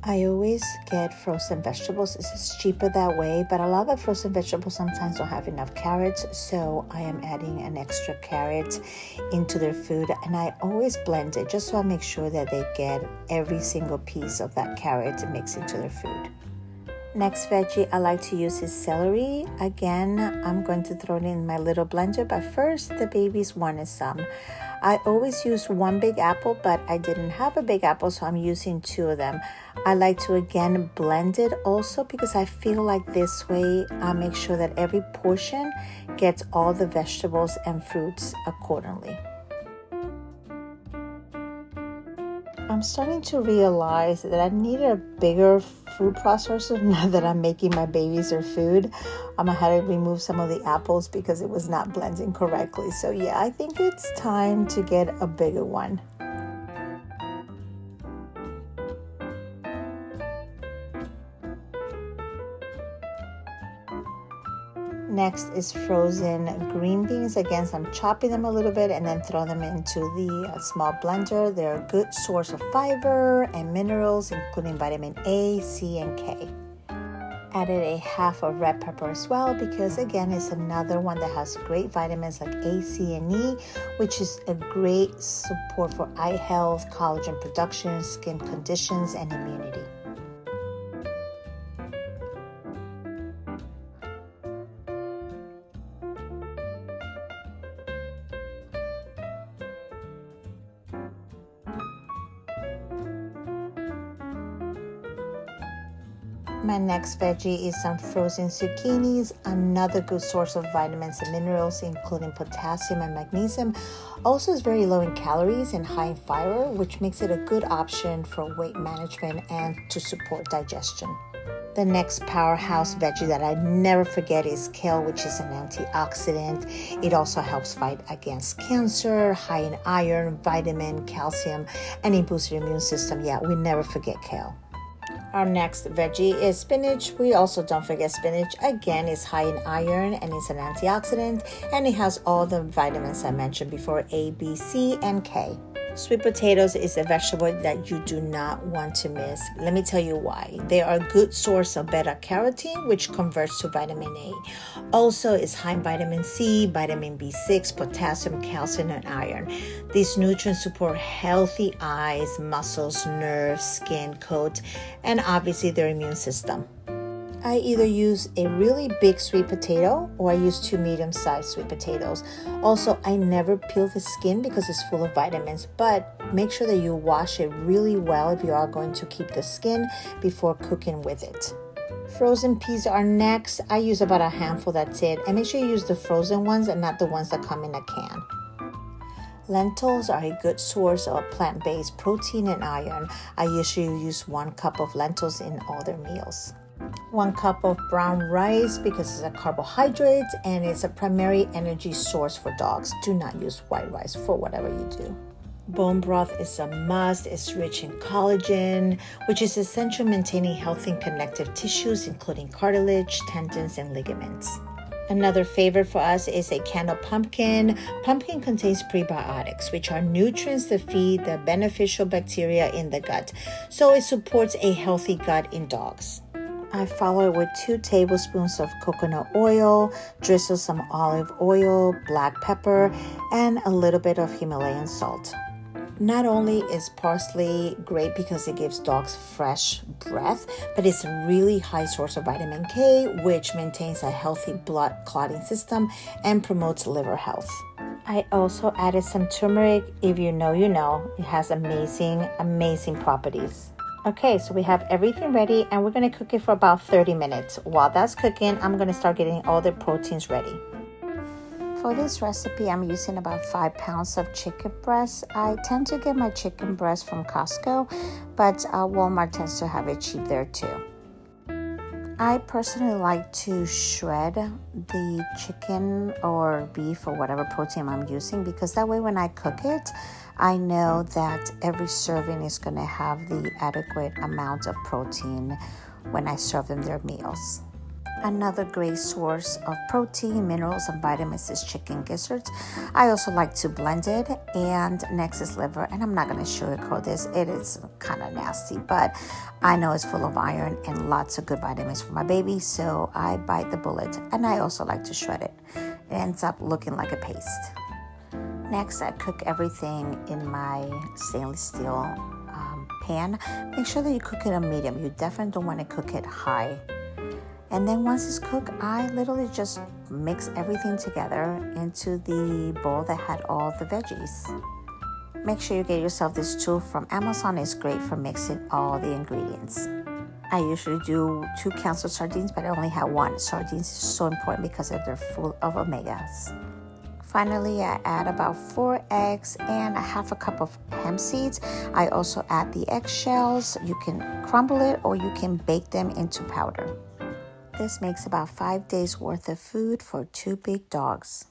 I always get frozen vegetables. It's cheaper that way, but a lot of frozen vegetables sometimes don't have enough carrots, so I am adding an extra carrot into their food, and I always blend it just so I make sure that they get every single piece of that carrot mixed into their food. Next veggie I like to use is celery. Again, I'm going to throw it in my little blender, but first the babies wanted some. I always use one big apple, but I didn't have a big apple, so I'm using two of them. I like to again blend it also because I feel like this way I make sure that every portion gets all the vegetables and fruits accordingly. I'm starting to realize that I need a bigger food processor now that I'm making my babies their food. I had to remove some of the apples because it was not blending correctly. So yeah, I think it's time to get a bigger one. Next is frozen green beans. Again, so I'm chopping them a little bit and then throw them into the small blender. They're a good source of fiber and minerals, including vitamin A, C, and K. Added a half of red pepper as well because again, it's another one that has great vitamins like A, C, and E, which is a great support for eye health, collagen production, skin conditions, and immunity. My next veggie is some frozen zucchinis, another good source of vitamins and minerals, including potassium and magnesium. Also, is very low in calories and high in fiber, which makes it a good option for weight management and to support digestion. The next powerhouse veggie that I never forget is kale, which is an antioxidant. It also helps fight against cancer, high in iron, vitamin, calcium, and it boosts your immune system. Yeah, we never forget kale. Our next veggie is spinach. We also don't forget spinach. Again, it's high in iron and it's an antioxidant, and it has all the vitamins I mentioned before, A, B, C, and K. Sweet potatoes is a vegetable that you do not want to miss. Let me tell you why. They are a good source of beta-carotene, which converts to vitamin A. Also, it's high in vitamin C, vitamin B6, potassium, calcium, and iron. These nutrients support healthy eyes, muscles, nerves, skin, coat, and obviously their immune system. I either use a really big sweet potato or I use two medium-sized sweet potatoes. Also, I never peel the skin because it's full of vitamins, but make sure that you wash it really well if you are going to keep the skin before cooking with it. Frozen peas are next. I use about a handful, that's it. And make sure you use the frozen ones and not the ones that come in a can. Lentils are a good source of plant-based protein and iron. I usually use 1 cup of lentils in all their meals. 1 cup of brown rice because it's a carbohydrate and it's a primary energy source for dogs. Do not use white rice for whatever you do. Bone broth is a must. It's rich in collagen, which is essential in maintaining healthy and connective tissues, including cartilage, tendons, and ligaments. Another favorite for us is a can of pumpkin. Pumpkin contains prebiotics, which are nutrients that feed the beneficial bacteria in the gut. So it supports a healthy gut in dogs. I follow it with 2 tablespoons of coconut oil, drizzle some olive oil, black pepper, and a little bit of Himalayan salt. Not only is parsley great because it gives dogs fresh breath, but it's a really high source of vitamin K, which maintains a healthy blood clotting system and promotes liver health. I also added some turmeric. If you know, you know. It has amazing properties. Okay, so we have everything ready and we're going to cook it for about 30 minutes. While that's cooking, I'm going to start getting all the proteins ready. For this recipe, I'm using about 5 pounds of chicken breast. I tend to get my chicken breast from Costco, but Walmart tends to have it cheap there too. I personally like to shred the chicken or beef or whatever protein I'm using because that way when I cook it, I know that every serving is going to have the adequate amount of protein when I serve them their meals. Another great source of protein, minerals, and vitamins is chicken gizzards. I also like to blend it. And next is liver. And I'm not going to sugarcoat this. It is kind of nasty, but I know it's full of iron and lots of good vitamins for my baby. So I bite the bullet. And I also like to shred it. It ends up looking like a paste. Next, I cook everything in my stainless steel pan. Make sure that you cook it on medium. You definitely don't want to cook it high. And then once it's cooked, I literally just mix everything together into the bowl that had all the veggies. Make sure you get yourself this tool from Amazon. It's great for mixing all the ingredients. I usually do 2 cans of sardines, but I only have 1. Sardines is so important because they're full of omegas. Finally, I add about 4 eggs and a half a cup of hemp seeds. I also add the eggshells. You can crumble it or you can bake them into powder. This makes about 5 days worth of food for 2 big dogs.